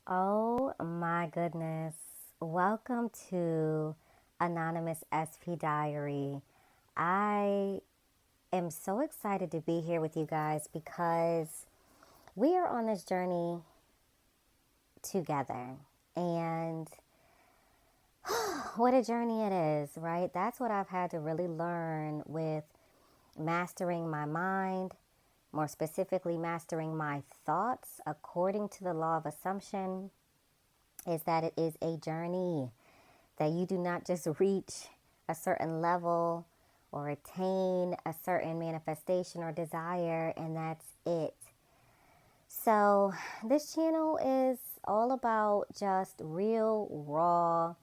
Oh my goodness. Welcome to Anonymous SP Diary. I am so excited to be here with you guys because we are on this journey together. And what a journey it is, right? That's what I've had to really learn with mastering my mind, more specifically, mastering my thoughts according to the law of assumption, is that it is a journey, that you do not just reach a certain level or attain a certain manifestation or desire and that's it. So this channel is all about just real, raw,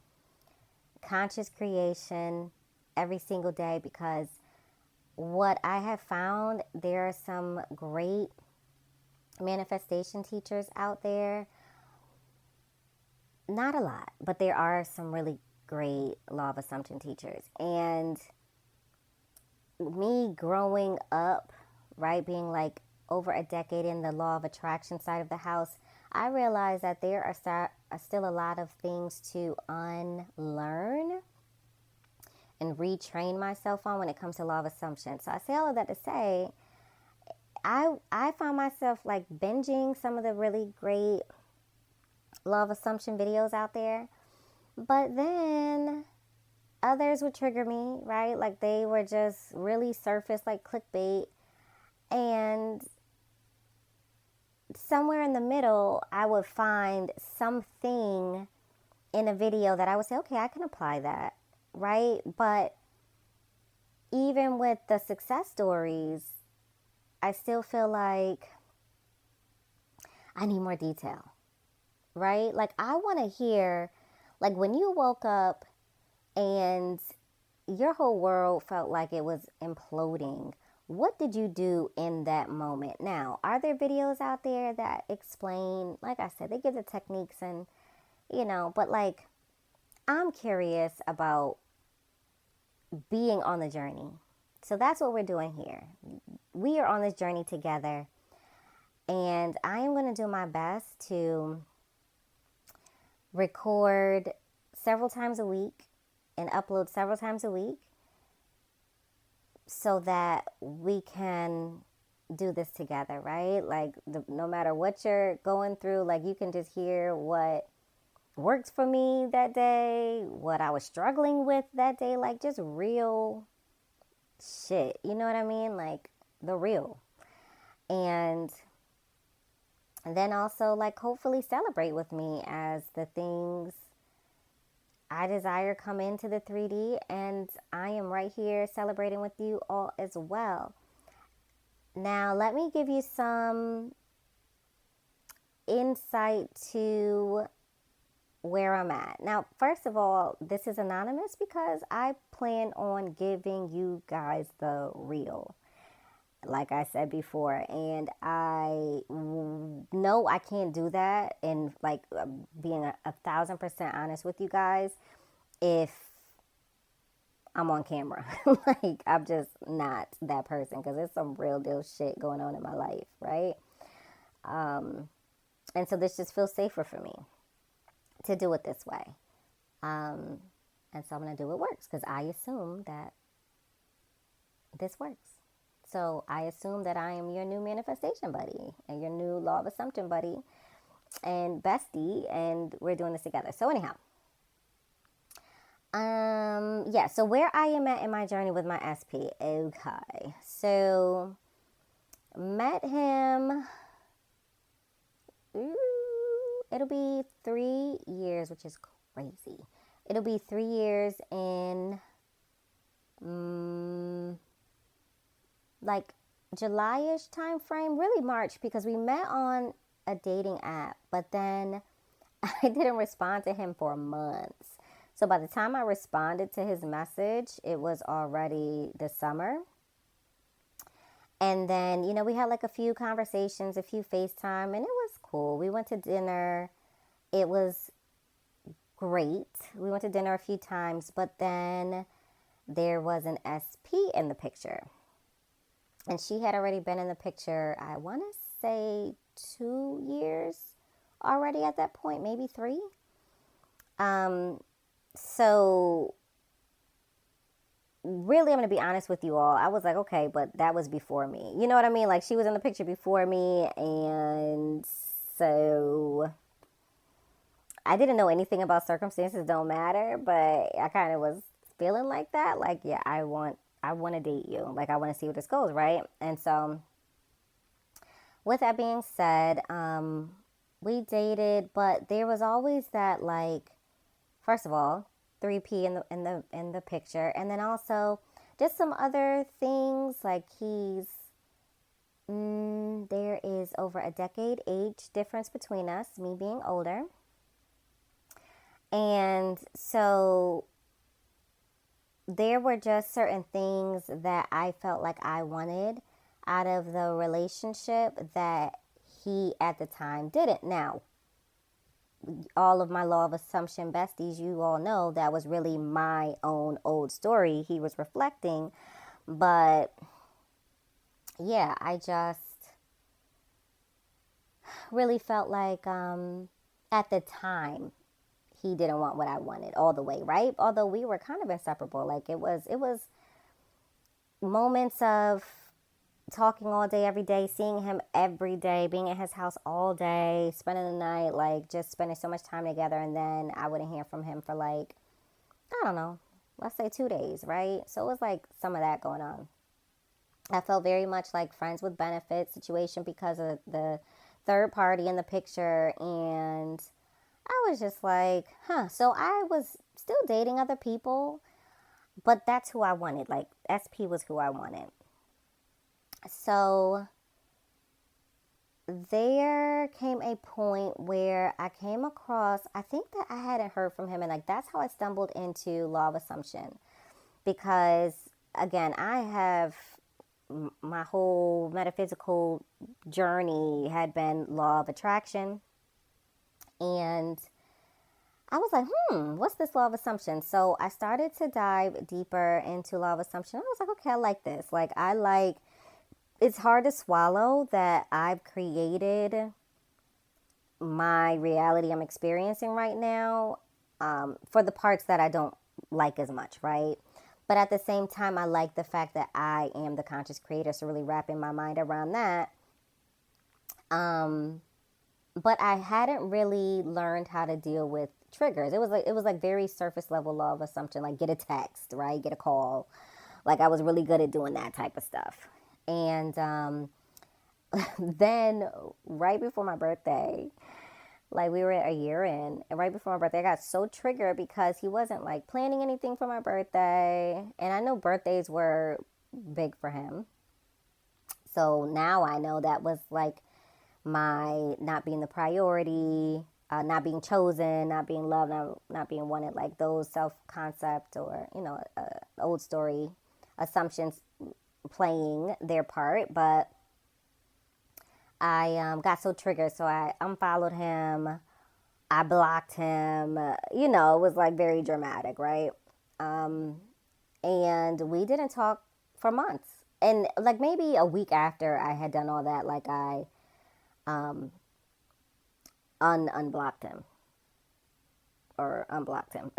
conscious creation every single day, because what I have found, there are some great manifestation teachers out there. Not a lot, but there are some really great law of assumption teachers. And me growing up, right, being like over a decade in the law of attraction side of the house, I realized that there are still a lot of things to unlearn and retrain myself on when it comes to law of assumption. So I say all of that to say, I found myself like binging some of the really great law of assumption videos out there, but then others would trigger me, right? Like they were just really surface, like clickbait. And somewhere in the middle, I would find something in a video that I would say, okay, I can apply that, right? But even with the success stories, I still feel like I need more detail, right? Like I want to hear, like when you woke up and your whole world felt like it was imploding, what did you do in that moment? Now, are there videos out there that explain, like I said, they give the techniques and, but like, I'm curious about being on the journey. So that's what we're doing here. We are on this journey together, and I am going to do my best to record several times a week and upload several times a week so that we can do this together, right? Like no matter what you're going through, like you can just hear what worked for me that day, what I was struggling with that day, like just real shit. You know what I mean? Like the real. And then also like hopefully celebrate with me as the things I desire come into the 3D, and I am right here celebrating with you all as well. Now, let me give you some insight to where I'm at. Now, first of all, this is anonymous because I plan on giving you guys the real, like I said before, and I know I can't do that and like being 1,000% honest with you guys if I'm on camera. Like I'm just not that person, because there's some real deal shit going on in my life, right? And so this just feels safer for me to do it this way. And so I'm going to do what works, because I assume that this works. So I assume that I am your new manifestation buddy and your new law of assumption buddy and bestie, and we're doing this together. So anyhow, yeah, so where I am at in my journey with my SP. Okay. So met him, it'll be 3 years, which is crazy. It'll be 3 years in like July-ish time frame, really March, because we met on a dating app, but then I didn't respond to him for months. So by the time I responded to his message, it was already the summer. And then, we had like a few conversations, a few FaceTime, and it was cool. We went to dinner. It was great. We went to dinner a few times, but then there was an SP in the picture. And she had already been in the picture, I want to say 2 years already at that point, maybe 3. So really, I'm going to be honest with you all. I was like, okay, but that was before me. You know what I mean? Like, she was in the picture before me. And so I didn't know anything about circumstances don't matter, but I kind of was feeling like that. Like, yeah, I want to date you. Like, I want to see where this goes, right? And so with that being said, we dated, but there was always that, like, first of all, 3P in the picture, and then also just some other things like there is over a decade age difference between us, me being older, and so there were just certain things that I felt like I wanted out of the relationship that he at the time didn't. Now, all of my law of assumption besties, you all know that was really my own old story he was reflecting. But yeah, I just really felt like at the time he didn't want what I wanted all the way, right? Although we were kind of inseparable. Like it was moments of talking all day, every day, seeing him every day, being at his house all day, spending the night, like just spending so much time together. And then I wouldn't hear from him for like, I don't know, let's say 2 days, right? So it was like some of that going on. I felt very much like friends with benefits situation because of the third party in the picture. And I was just like, So I was still dating other people, but that's who I wanted. Like SP was who I wanted. So there came a point where I came across, I think that I hadn't heard from him, and like that's how I stumbled into law of assumption. Because again, I have my whole metaphysical journey had been law of attraction, and I was like, what's this law of assumption? So I started to dive deeper into law of assumption. I was like, okay, I like this. Like it's hard to swallow that I've created my reality I'm experiencing right now for the parts that I don't like as much, right? But at the same time, I like the fact that I am the conscious creator, so really wrapping my mind around that. But I hadn't really learned how to deal with triggers. It was like very surface level law of assumption, like get a text, right? Get a call. Like I was really good at doing that type of stuff. And then right before my birthday, like we were a year in, and right before my birthday, I got so triggered because he wasn't like planning anything for my birthday. And I know birthdays were big for him. So now I know that was like my not being the priority, not being chosen, not being loved, not being wanted, like those self-concept or, old story assumptions playing their part. But I got so triggered, so I unfollowed him. I blocked him. It was like very dramatic, right? And we didn't talk for months. And like maybe a week after I had done all that, like I unblocked him or unblocked him.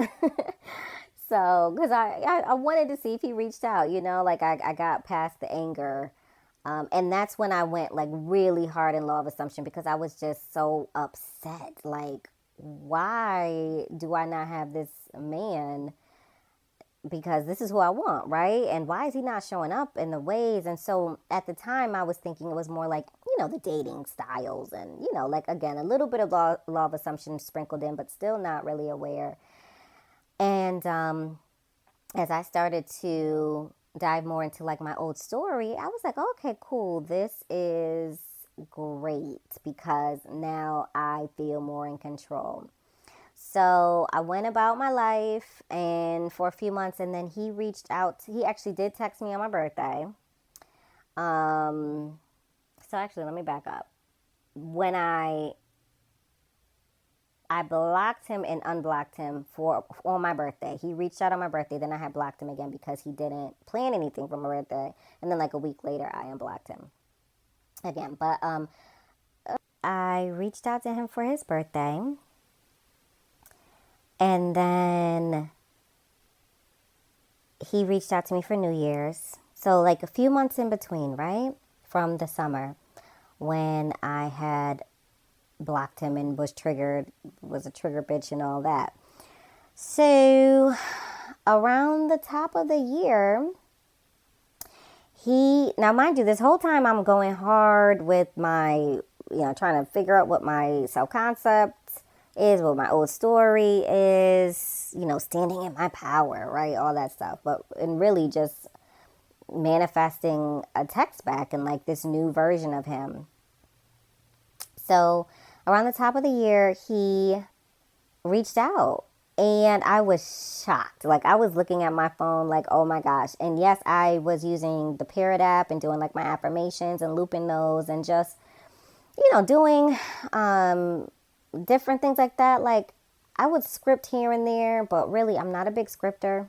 So, because I wanted to see if he reached out, like I got past the anger. And that's when I went like really hard in law of assumption because I was just so upset. Like, why do I not have this man? Because this is who I want, right? And why is he not showing up in the ways? And so at the time I was thinking it was more like, the dating styles and, like again, a little bit of law of assumption sprinkled in, but still not really aware. And as I started to dive more into like my old story, I was like, okay, cool. This is great because now I feel more in control. So I went about my life and for a few months, and then he reached out. He actually did text me on my birthday. So actually, let me back up. When I blocked him and unblocked him on my birthday. He reached out on my birthday. Then I had blocked him again because he didn't plan anything for my birthday. And then like a week later, I unblocked him again. But I reached out to him for his birthday. And then he reached out to me for New Year's. So like a few months in between, right? From the summer when I had blocked him and was a trigger bitch and all that. So around the top of the year, now mind you, this whole time I'm going hard with my, trying to figure out what my self-concept is, what my old story is, standing in my power, right? All that stuff. And really just manifesting a text back and like this new version of him. So around the top of the year, he reached out and I was shocked. Like I was looking at my phone like, oh my gosh. And yes, I was using the Parrot app and doing like my affirmations and looping those and just, doing different things like that. Like I would script here and there, but really I'm not a big scripter.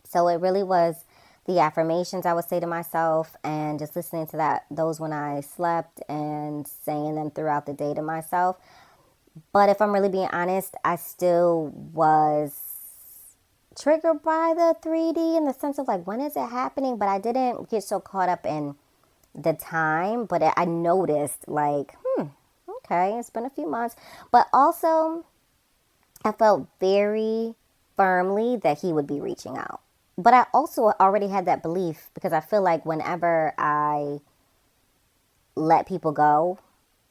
So it really was the affirmations I would say to myself and just listening to those when I slept and saying them throughout the day to myself. But if I'm really being honest, I still was triggered by the 3D in the sense of like, when is it happening? But I didn't get so caught up in the time. But I noticed like, okay, it's been a few months. But also, I felt very firmly that he would be reaching out. But I also already had that belief because I feel like whenever I let people go,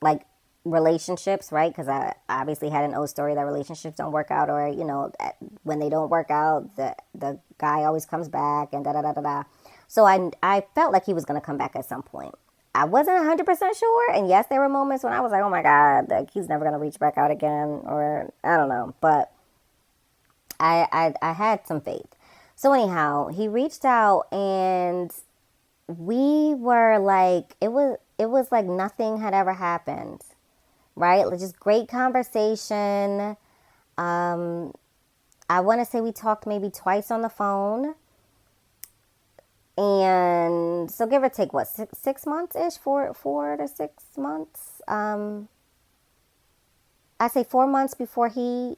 like relationships, right? Because I obviously had an old story that relationships don't work out, or, when they don't work out, the guy always comes back and da-da-da-da-da. So I felt like he was going to come back at some point. I wasn't 100% sure. And yes, there were moments when I was like, oh my God, like he's never going to reach back out again, or I don't know. But I had some faith. So anyhow, he reached out and we were like, it was like nothing had ever happened, right? Like just great conversation. I want to say we talked maybe twice on the phone. And so give or take, what, 6 months-ish, 4 to 6 months. I say 4 months before he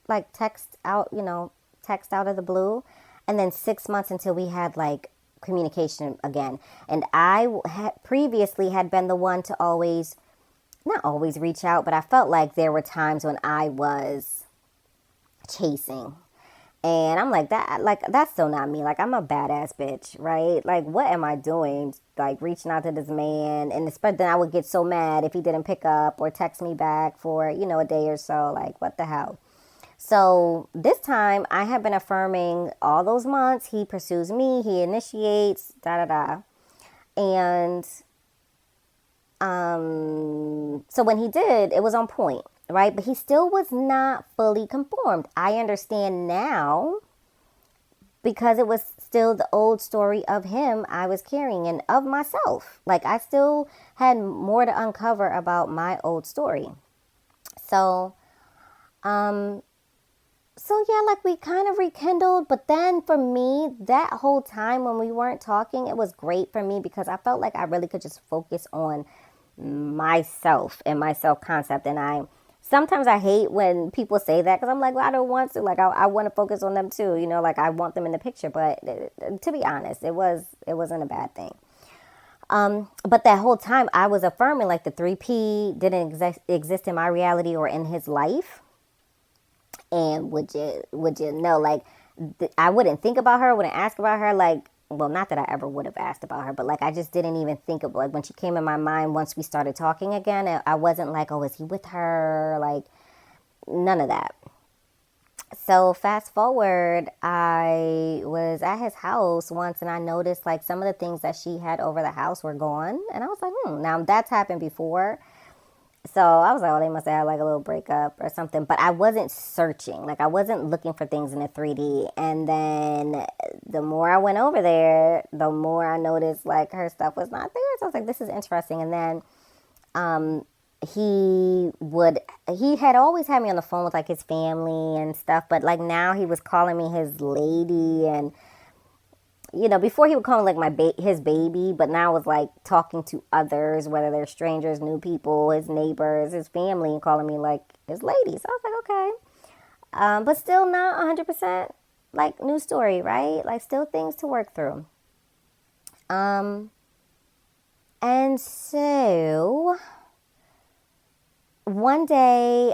like text out of the blue, and then 6 months until we had like communication again. And I had previously had been the one to not always reach out, but I felt like there were times when I was chasing. And I'm like, that's still not me. Like, I'm a badass bitch, right? Like, what am I doing? Like, reaching out to this man. And then I would get so mad if he didn't pick up or text me back for, a day or so. Like, what the hell? So this time I have been affirming all those months. He pursues me. He initiates, da-da-da. And so when he did, it was on point. Right? But he still was not fully conformed. I understand now because it was still the old story of him I was carrying and of myself. Like I still had more to uncover about my old story. So yeah, like we kind of rekindled. But then for me, that whole time when we weren't talking, it was great for me because I felt like I really could just focus on myself and my self-concept. And sometimes I hate when people say that because I'm like, well, I don't want to. Like, I want to focus on them too. Like I want them in the picture. But to be honest, it wasn't a bad thing. But that whole time I was affirming like the 3P didn't exist in my reality or in his life. And would you know, like I wouldn't think about her, wouldn't ask about her. Like, well, not that I ever would have asked about her, but like I just didn't even think of like when she came in my mind once we started talking again. I wasn't like, oh, is he with her? Like none of that. So fast forward, I was at his house once and I noticed like some of the things that she had over the house were gone. And I was like, now that's happened before. So I was like, oh, they must have had like a little breakup or something. But I wasn't searching. Like I wasn't looking for things in the 3D. And then the more I went over there, the more I noticed like her stuff was not there. So I was like, this is interesting. And then he had always had me on the phone with like his family and stuff. But like now he was calling me his lady. And you know, before he would call me like his baby, but now it's like talking to others, whether they're strangers, new people, his neighbors, his family, and calling me like his lady. So I was like, okay. But still not 100% like new story, right? Like still things to work through. And so one day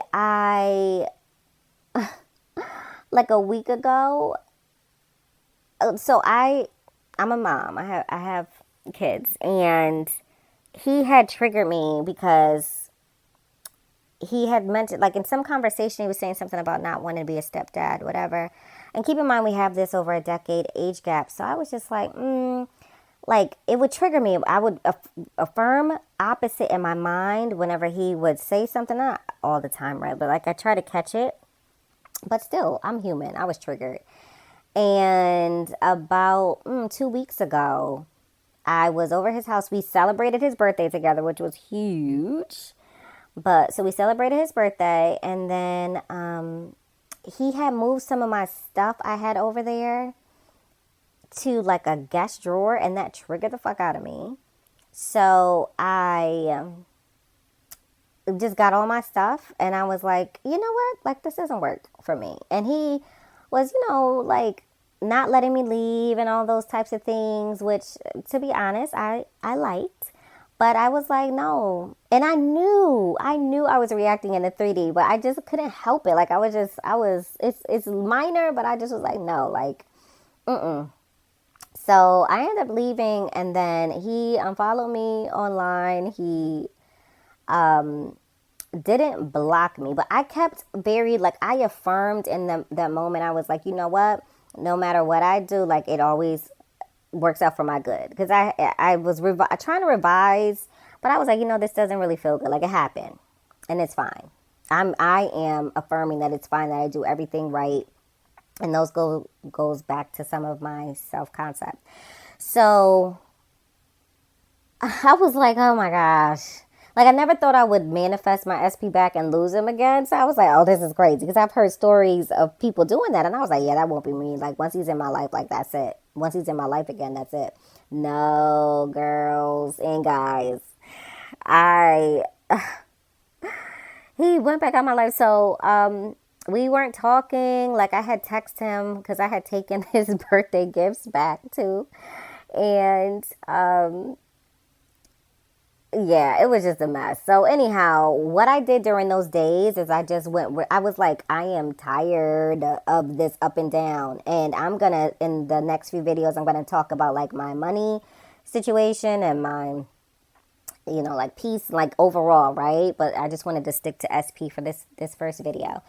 like a week ago, so I'm a mom. I have kids, and he had triggered me because he had mentioned, like in some conversation, he was saying something about not wanting to be a stepdad, whatever. And keep in mind, we have this over a decade age gap. So I was just like, like it would trigger me. I would affirm opposite in my mind whenever he would say something, not all the time, right? But like I try to catch it, but still, I'm human. I was triggered. And about 2 weeks ago, I was over his house. We celebrated his birthday together, which was huge. But so we celebrated his birthday, and then he had moved some of my stuff I had over there to like a guest drawer, and that triggered the fuck out of me. So I just got all my stuff, and I was like, you know what? Like, this doesn't work for me. And he was, you know, like not letting me leave and all those types of things, which, to be honest, I liked. But I was like, no. And I knew I was reacting in the 3D, but I just couldn't help it. Like, it's minor, but I just was like, no, like, So I ended up leaving, and then he unfollowed me online. He didn't block me, but I kept I affirmed in that moment. I was like, you know what? No matter what I do, like, it always works out for my good. Because I was trying to revise, but I was like, you know, this doesn't really feel good. Like, it happened, and it's fine. I am affirming that it's fine, that I do everything right, and those goes back to some of my self-concept. So I was like, oh my gosh. Like, I never thought I would manifest my SP back and lose him again. So I was like, oh, this is crazy. Because I've heard stories of people doing that. And I was like, yeah, that won't be me. Like, once he's in my life, like, that's it. Once he's in my life again, that's it. No, girls and guys. He went back out my life. So we weren't talking. Like, I had texted him because I had taken his birthday gifts back, too. And yeah, it was just a mess. So anyhow, what I did during those days is I just I was like, I am tired of this up and down. And I'm going to, in the next few videos, I'm going to talk about like my money situation and my, you know, like peace, like overall, right? But I just wanted to stick to SP for this first video.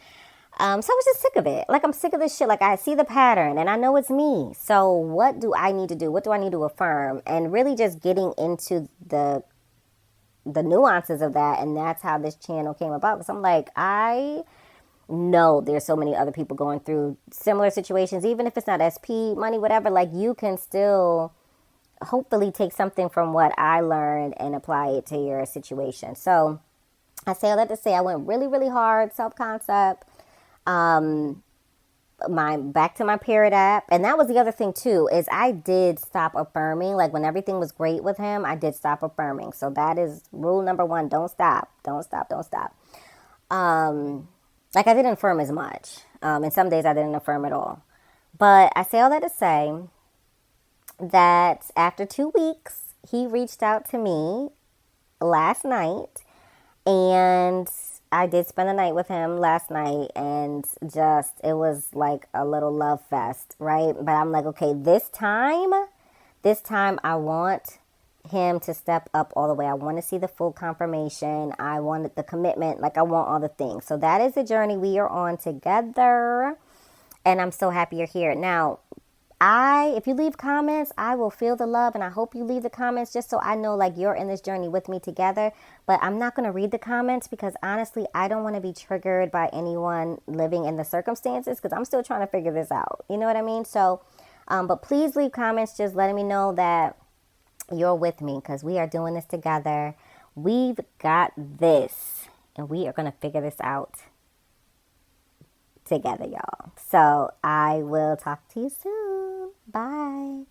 So I was just sick of it. Like, I'm sick of this shit. Like, I see the pattern and I know it's me. So what do I need to do? What do I need to affirm? And really just getting into the nuances of that. And that's how this channel came about. Because I'm like, I know there's so many other people going through similar situations. Even if it's not SP, money, whatever, like, you can still hopefully take something from what I learned and apply it to your situation. So I say all that to say I went really, really hard, self-concept. Back to my period app. And that was the other thing too, is I did stop affirming. Like, when everything was great with him, I did stop affirming. So that is rule number 1. Don't stop. Like, I didn't affirm as much. And some days I didn't affirm at all. But I say all that to say that after 2 weeks, he reached out to me last night, and I did spend the night with him last night, and just, it was like a little love fest, right? But I'm like, okay, this time I want him to step up all the way. I want to see the full confirmation. I wanted the commitment. Like, I want all the things. So that is the journey we are on together, and I'm so happy you're here. Now, if you leave comments, I will feel the love, and I hope you leave the comments just so I know, like, you're in this journey with me together. But I'm not going to read the comments because, honestly, I don't want to be triggered by anyone living in the circumstances, because I'm still trying to figure this out. You know what I mean? So, but please leave comments just letting me know that you're with me, because we are doing this together. We've got this, and we are going to figure this out together, y'all. So I will talk to you soon. Bye.